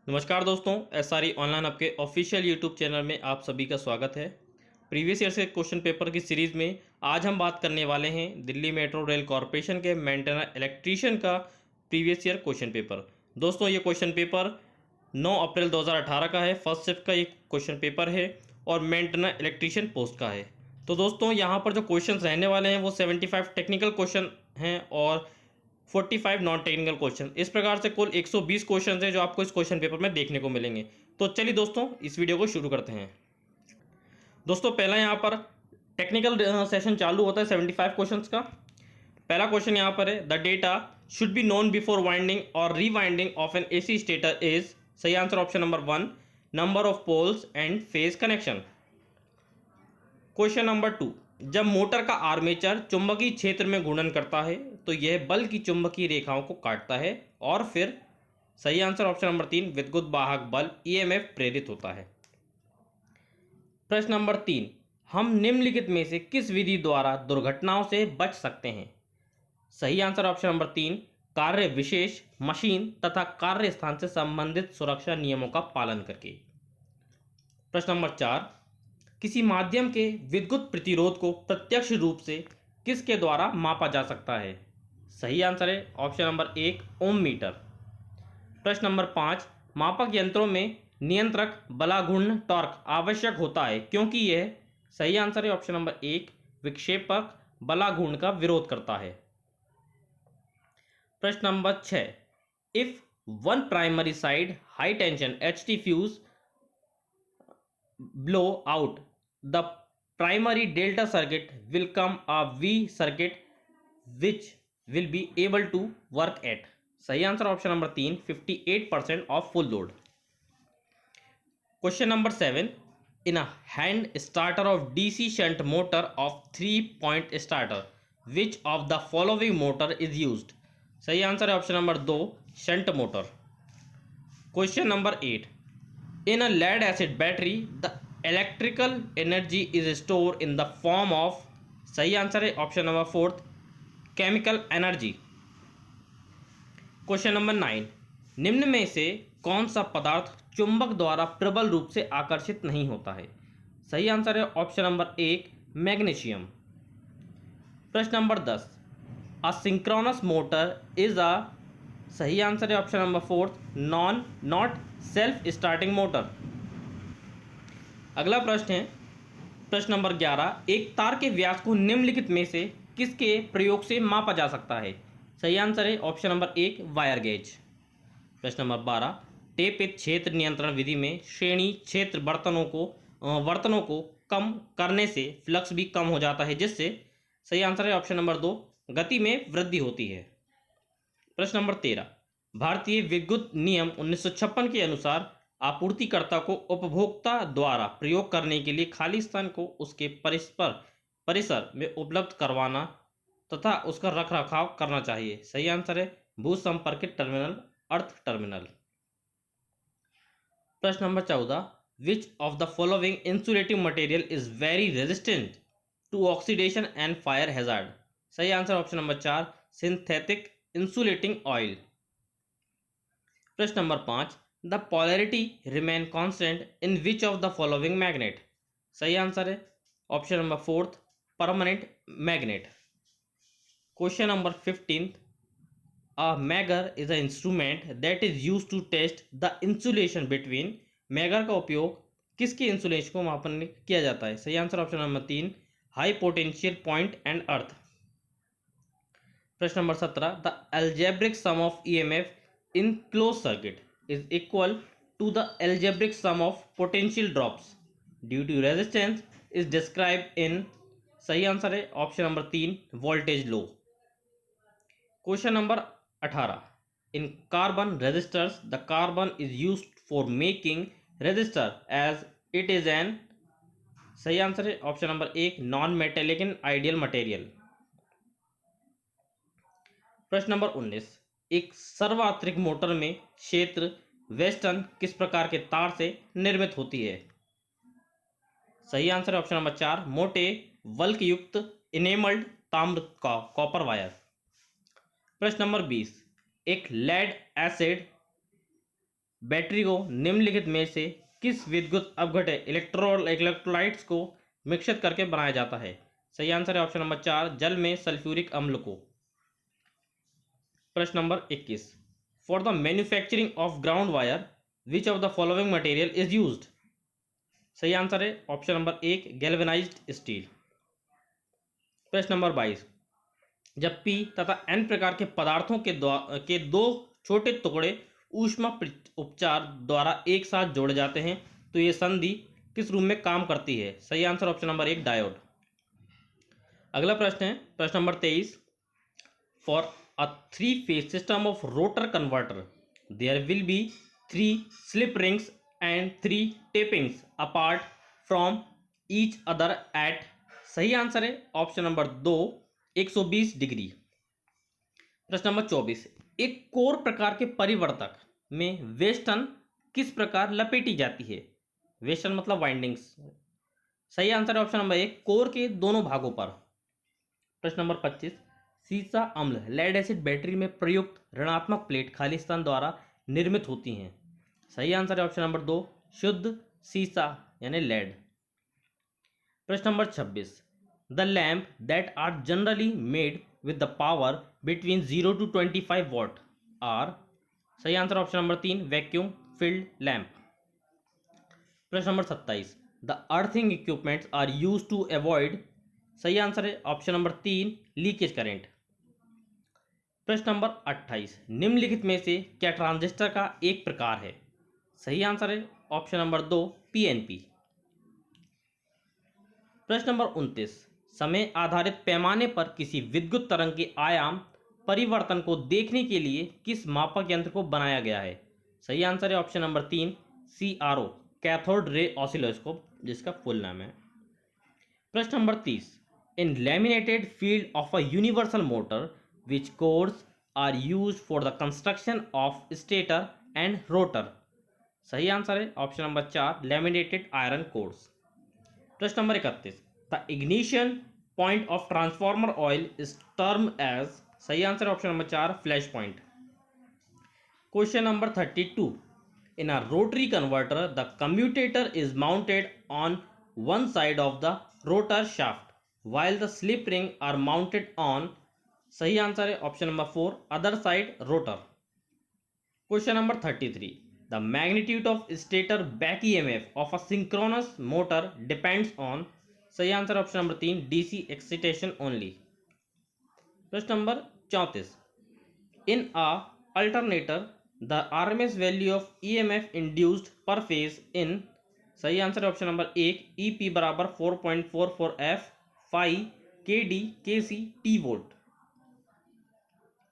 नमस्कार दोस्तों, SRE online आपके ऑफिशियल यूट्यूब चैनल में आप सभी का स्वागत है। प्रीवियस ईयर से क्वेश्चन पेपर की सीरीज़ में आज हम बात करने वाले हैं दिल्ली मेट्रो रेल कॉरपोरेशन के मेंटेनर इलेक्ट्रीशियन का प्रीवियस ईयर क्वेश्चन पेपर। दोस्तों, ये क्वेश्चन पेपर 9 अप्रैल 2018 का है। फर्स्ट शिफ्ट का ये क्वेश्चन पेपर है और मेंटेनर इलेक्ट्रीशियन पोस्ट का है। तो दोस्तों, यहाँ पर जो क्वेश्चन रहने वाले हैं वो 75 टेक्निकल क्वेश्चन हैं और 45 नॉन टेक्निकल क्वेश्चन। इस प्रकार से कुल 120 क्वेश्चन हैं जो आपको इस क्वेश्चन पेपर में देखने को मिलेंगे। तो चलिए दोस्तों, इस वीडियो को शुरू करते हैं। दोस्तों, पहला यहाँ पर टेक्निकल सेशन चालू होता है 75 क्वेश्चंस का। पहला क्वेश्चन यहाँ पर है, the data should be known before winding और rewinding of an AC stator is. सही answer option number 1, number of poles and phase connection. Question number 2, जब मोटर का आर्मेचर चुंबकीय क्षेत्र में घूर्णन करता है तो यह बल की चुंबकीय रेखाओं को काटता है और फिर। सही आंसर ऑप्शन नंबर 3, विद्युत वाहक बल ईएमएफ प्रेरित होता है। प्रश्न नंबर 3, हम निम्नलिखित में से किस विधि द्वारा दुर्घटनाओं से बच सकते हैं। सही आंसर ऑप्शन नंबर 3, कार्य विशेष, मशीन तथा कार्य स्थान से संबंधित सुरक्षा नियमों का पालन करके। प्रश्न नंबर 4, किसी माध्यम के विद्युत प्रतिरोध को प्रत्यक्ष रूप से किसके द्वारा मापा जा सकता है। सही आंसर है ऑप्शन नंबर 1, ओम मीटर। प्रश्न नंबर 5, मापक यंत्रों में नियंत्रक बलाघूर्ण टॉर्क आवश्यक होता है क्योंकि यह। सही आंसर है ऑप्शन नंबर 1, विक्षेपक बलाघूर्ण का विरोध करता है। प्रश्न number 6, if one primary side high tension HT fuse blow out, the primary delta circuit will come a V circuit which will be able to work at। सही answer option number 3, 58% of full load. Question number 7, in a hand starter of DC shunt motor of 3 point starter which of the following motor is used. सही answer है option number 2, shunt motor. Question number 8, in a lead acid battery the electrical energy is stored in the form of। सही answer है option number 4, chemical energy. Question number 9, निम्न में से कौन सा पदार्थ चुंबक द्वारा प्रबल रूप से आकर्षित नहीं होता है। सही आंसर है ऑप्शन नंबर 1, मैग्नीशियम। प्रश्न number 10, a synchronous motor is a. सही आंसर है option number 4, not self starting motor. अगला प्रश्न है प्रश्न नंबर 11, एक तार के व्यास को निम्नलिखित में से किसके प्रयोग से मापा जा सकता है। सही आंसर है ऑप्शन नंबर 1, वायर गेज। प्रश्न नंबर 12, टेपित क्षेत्र नियंत्रण विधि में श्रेणी क्षेत्र वर्तनों को कम करने से फ्लक्स भी कम हो जाता है जिससे। सही आंसर है ऑप्शन नंबर 2, गति में वृद्धि होती है। प्रश्न नंबर 13, भारतीय विद्युत नियम 1956 के अनुसार आपूर्तिकर्ता को उपभोक्ता द्वारा प्रयोग करने के लिए खाली स्थान को उसके परिसर में उपलब्ध करवाना तथा उसका रखरखाव करना चाहिए। सही आंसर है भू संपर्कित टर्मिनल, अर्थ टर्मिनल। प्रश्न number 14, which of the following insulating material is very resistant to oxidation and fire hazard. सही answer option number 4, synthetic insulating oil. प्रश्न number 5, the polarity remain constant in which of the following magnet. सही answer है option number 4, permanent magnet. Question number 15, a megger is a instrument that is used to test the insulation between. Megger का उपयोग किसके insulation को मापने किया जाता है। सही answer option number 3, high potential point and earth. प्रश्न number 17, the algebraic sum of EMF in closed circuit is equal to the algebraic sum of potential drops due to resistance is described in। सही answer है option number 3, voltage low. Question number 18, in carbon resistors the carbon is used for making resistor as it is an. सही answer है option number 1, non metallic in ideal material. प्रश्न number 19, एक सर्वात्रिक motor में क्षेत्र western किस प्रकार के तार से निर्मित होती है। सही आंसर है ऑप्शन नंबर 4, मोटे वल्क युक्त इनेमल्ड ताम्र का कॉपर वायर। प्रश्न नंबर 20, एक लेड एसिड बैटरी को निम्नलिखित में से किस विद्युत अपघट्य इलेक्ट्रोलाइट्स को मिश्रित करके बनाया जाता है? सही आंसर है ऑप्शन नंबर 4, जल में सल्फ्यूरिक अम्ल को। प्रश्न number 21, for the manufacturing of ground wire which of the following material is used? सही आंसर है ऑप्शन नंबर 1, गैल्वेनाइज्ड स्टील। प्रश्न नंबर 22, जब P तथा N प्रकार के पदार्थों के दो छोटे टुकड़े ऊष्मा उपचार द्वारा एक साथ जोड़े जाते हैं तो ये संधि किस रूप में काम करती है? सही आंसर ऑप्शन नंबर 1, डायोड। अगला प्रश्न है प्रश्न number 23, for a 3-phase system of rotor converter there will be 3 slip rings and 3 tapings apart from each other at. सही आंसर है ऑप्शन नंबर 2, 120 डिग्री। प्रश्न नंबर 24, एक कोर प्रकार के परिवर्तक में वेस्टर्न किस प्रकार लपेटी जाती है? वेस्टर्न मतलब वाइंडिंग्स। सही आंसर है ऑप्शन नंबर 1, कोर के दोनों भागों पर। प्रश्न नंबर 25, सीसा अम्ल लेड एसिड बैटरी में प्रयुक्त ऋणात्मक प्लेट खालिस्तान द्वारा निर्मित होती हैं। सही आंसर है ऑप्शन नंबर 2, शुद्ध सीसा यानी लेड। प्रश्न number 26, the lamp that are generally made with the power between 0 to 25 watt are। सही answer option number 3, vacuum filled lamp. प्रश्न number 27, the earthing equipments are use to avoid. सही answer है option number 3, leakage current. प्रश्न number 28, निम्नलिखित में से क्या transistor का एक प्रकार है? सही आंसर है ऑप्शन नंबर 2, पीएनपी। प्रश्न नंबर 29, समय आधारित पैमाने पर किसी विद्युत तरंग के आयाम परिवर्तन को देखने के लिए किस मापक यंत्र को बनाया गया है? सही आंसर है option number 3, CRO cathode ray oscilloscope, जिसका फुल नाम है। प्रश्न number 30, in laminated field of a universal motor which cores are use for the construction of stator and rotor? सही आंसर है option number 4, laminated iron cores. प्रश्न number 31, the ignition point of transformer oil is term as. सही answer option number 4, flash point. Question number 32, in a rotary converter the commutator is mounted on one side of the rotor shaft while the slip ring are mounted on। सही answer है option number 4, other side rotor. Question number 33, the magnitude of stator back EMF of a synchronous motor depends on। सही answer option number 3, DC excitation only। प्रश्न number 34, in a alternator the RMS value of EMF induced per phase in। सही answer option number 1, EP बराबर 4.44 F phi KD KC T volt.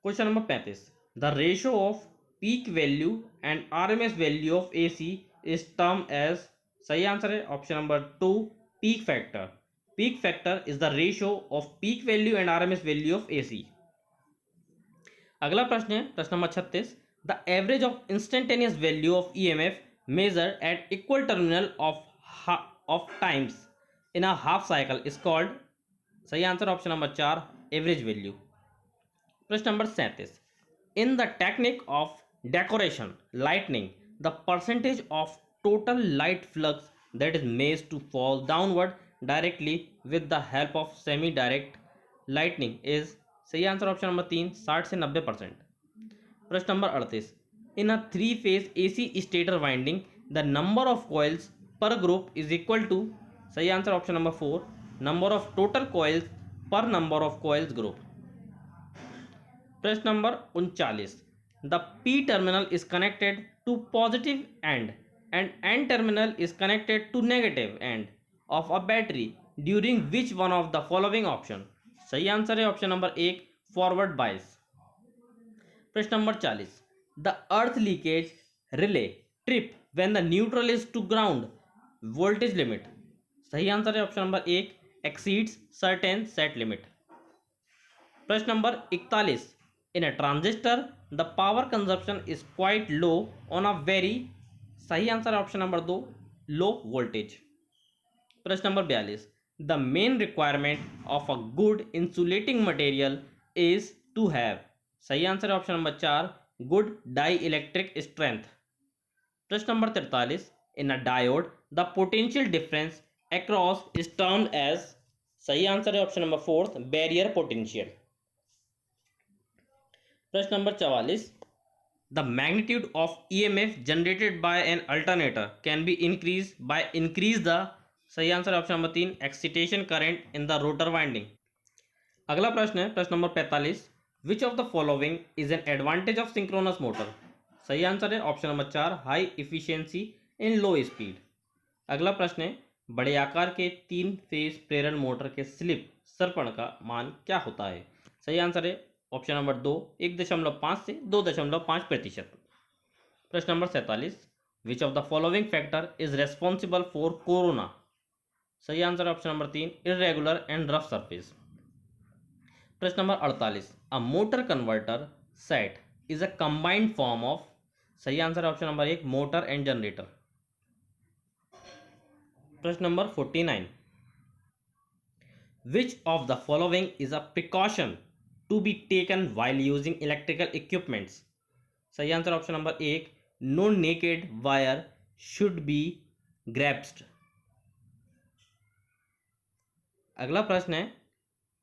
Question number 35, the ratio of peak value and RMS value of AC is term as. सही answer है option number 2, peak factor. Peak factor is the ratio of peak value and RMS value of AC। अगला प्रश्न है प्रश्न number 36, the average of instantaneous value of EMF measure at equal terminal of times in a half cycle is called. सही answer option number 4, average value. प्रश्न number 37, in the technique of decoration lightning the percentage of total light flux that is made to fall downward directly with the help of semi direct lightning is. सही answer option number 3, 60 से 90%। प्रश्न number 38, in a 3-phase AC stator winding the number of coils per group is equal to. सही answer option number 4, number of total coils per number of coils group. प्रश्न number 39, the P terminal is connected to positive and N terminal is connected to negative end of a battery during which one of the following option. सही answer है option number 1, forward bias. प्रश्न number 40, the earth leakage relay trip when the neutral is to ground voltage limit. सही answer है option number 1, exceeds certain set limit. प्रश्न number 41, in a transistor the power consumption is quite low on a very. सही answer option number 2, low voltage. प्रश्न number 42, the main requirement of a good insulating material is to have. सही answer option number 4, good dielectric strength. प्रश्न number 43, in a diode the potential difference across is termed as, सही answer है option number fourth, barrier potential. प्रश्न number 44, the magnitude of EMF generated by an alternator can be increase by increase the, सही answer option number 3, excitation current in the rotor winding. अगला प्रश्न है प्रश्न number 45, which of the following is an advantage of synchronous motor, सही answer है option number 4, high efficiency in low speed. अगला प्रश्न है, बड़े आकार के 3 फेज प्रेरण मोटर के स्लिप सर्पण का मान क्या होता है, सही आंसर है ऑप्शन नंबर 2, 1.5 से 2.5%। प्रश्न number 47, which of the following factor is responsible for corona, सही answer option number 3, irregular and rough surface. प्रश्न number 48, a motor converter set is a combined form of, सही answer option number 1, motor and generator. प्रश्न number 49, which of the following is a precaution to be taken while using electrical equipments, सही answer option number 1, no naked wire should be grasped. अगला प्रश्न है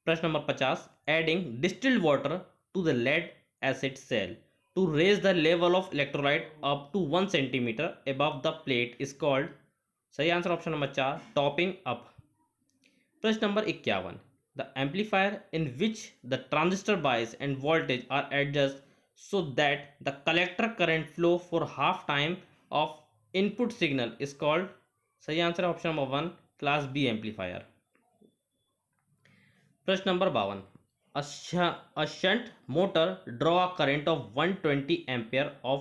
प्रश्न number 50, adding distilled water to the lead acid cell to raise the level of electrolyte up to 1 centimetre above the plate is called, सही answer option number 4, topping up. प्रश्न number 51, the amplifier in which the transistor bias and voltage are adjust so that the collector current flow for half time of input signal is called, सही answer है option number 1, class B amplifier. प्रश्न number 52, a shunt motor draw a current of 120 ampere of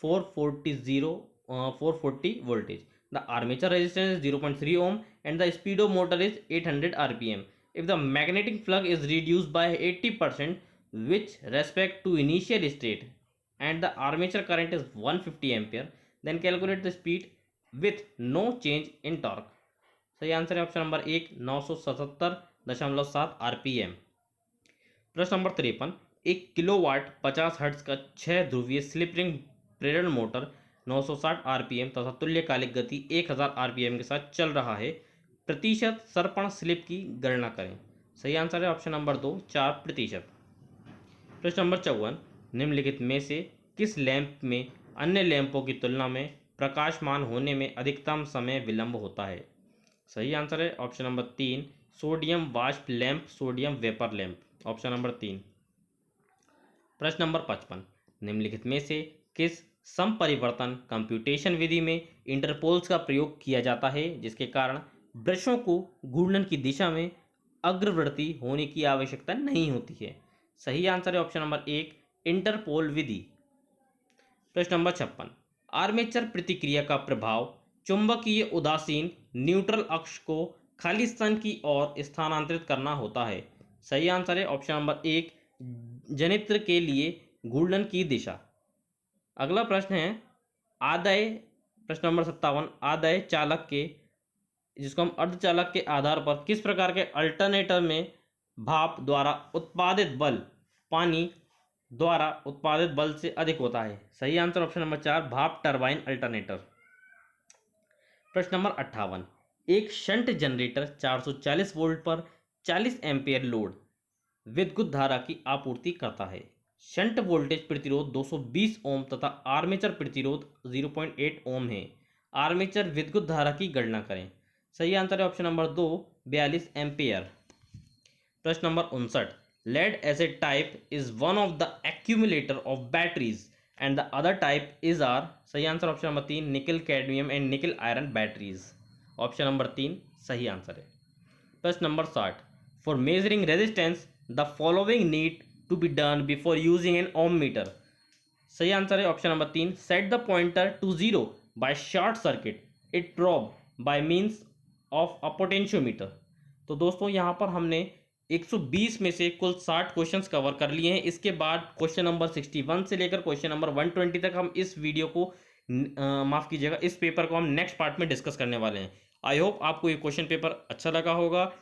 440 voltage. The armature resistance is 0.3 ohm and the speed of motor is 800 rpm. If the magnetic flux is reduced by 80% with respect to initial state and the armature current is 150 ampere, then calculate the speed with no change in torque, सही answer है option number 1, 977.7 rpm। प्रश्न number 53, एक kilowatt 50 hertz का 6 ध्रुवीय slip ring प्रेरण motor 960 RPM तथा तुल्यकालिक गति 1000 आरपीएम के साथ चल रहा है, प्रतिशत सर्पण स्लिप की गणना करें, सही आंसर है ऑप्शन नंबर 2, 4%। प्रश्न नंबर 54, निम्नलिखित में से किस लैंप में अन्य लैंपों की तुलना में प्रकाशमान होने में अधिकतम समय विलंब होता है, सही आंसर है ऑप्शन नंबर 3, सोडियम वाष्प lamp, sodium vapour lamp, option number 3। प्रश्न नंबर 55, निम्नलिखित में से किस समपरिवर्तन कंप्यूटेशन विधि में इंटरपोल्स का प्रयोग किया जाता है जिसके कारण वृक्षों को घूर्णन की दिशा में अग्रवर्ती होने की आवश्यकता नहीं होती है, सही आंसर है ऑप्शन नंबर 1, इंटरपोल विधि। प्रश्न नंबर 56, आर्मेचर प्रतिक्रिया का प्रभाव चुंबकीय उदासीन न्यूट्रल अक्ष को खाली स्थान की ओर स्थानांतरित करना होता है, सही आंसर है ऑप्शन नंबर 1, जनित्र के लिए घूर्णन की दिशा। अगला प्रश्न है आदाय, प्रश्न नंबर 57, आदाय चालक के, जिसको हम अर्धचालक के आधार पर किस प्रकार के अल्टरनेटर में भाप द्वारा उत्पादित बल पानी द्वारा उत्पादित बल से अधिक होता है, सही आंसर ऑप्शन नंबर 4, भाप टरबाइन अल्टरनेटर। प्रश्न नंबर 58, एक शंट जनरेटर 440 वोल्ट पर 40 एम्पियर लोड विद्युत धारा की आपूर्ति करता है, शंट वोल्टेज प्रतिरोध 220 ओम तथा आर्मेचर प्रतिरोध 0.8 ओम है, आर्मेचर विद्युत धारा की गणना करें, सही आंसर है ऑप्शन नंबर 2, 42 एम्पियर। प्रश्न number 59, lead acid type is one of the accumulator of batteries and the other type is are, सही answer option number 3, nickel cadmium and nickel iron batteries, option number 3 सही answer है। प्रश्न number 60, for measuring resistance the following need to be done before using an ohmmeter, सही answer है option number 3, set the pointer to 0 by short circuit it probe by means of a potentiometer. तो दोस्तों यहाँ पर हमने 120 में से कुल 60 क्वेश्चंस कवर कर लिए हैं। इसके बाद क्वेश्चन नंबर 61 से लेकर क्वेश्चन नंबर 120 तक हम इस वीडियो को माफ़ कीजिएगा, इस पेपर को हम नेक्स्ट पार्ट में डिस्कस करने वाले हैं। आई होप आपको ये क्वेश्चन पेपर अच्छा लगा होगा।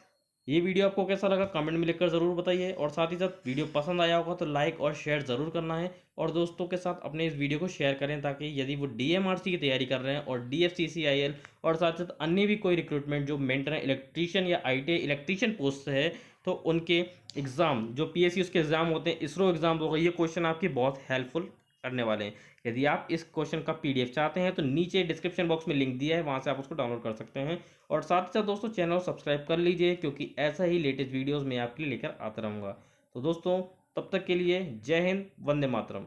ये वीडियो आपको कैसा लगा कमेंट में लिखकर ज़रूर बताइए, और साथ ही साथ वीडियो पसंद आया होगा तो लाइक और शेयर ज़रूर करना है, और दोस्तों के साथ अपने इस वीडियो को शेयर करें, ताकि यदि वो डीएमआरसी की तैयारी कर रहे हैं और डीएफसीसीआईएल और साथ साथ अन्य भी कोई रिक्रूटमेंट जो मेंटर इलेक्ट्रीशियन या आईटीआई इलेक्ट्रीशियन पोस्ट है, तो उनके एग्ज़ाम जो पीएससी उसके एग्ज़ाम होते हैं, इसरो एग्ज़ाम होगा, ये क्वेश्चन आपकी बहुत हेल्पफुल करने वाले हैं। यदि आप इस क्वेश्चन का पीडीएफ चाहते हैं तो नीचे डिस्क्रिप्शन बॉक्स में लिंक दिया है, वहाँ से आप उसको डाउनलोड कर सकते हैं। और साथ ही साथ दोस्तों चैनल को सब्सक्राइब कर लीजिए, क्योंकि ऐसा ही लेटेस्ट वीडियोस मैं आपके लिए लेकर आता रहूँगा। तो दोस्तों तब तक के लिए जय हिंद, वंदे मातरम।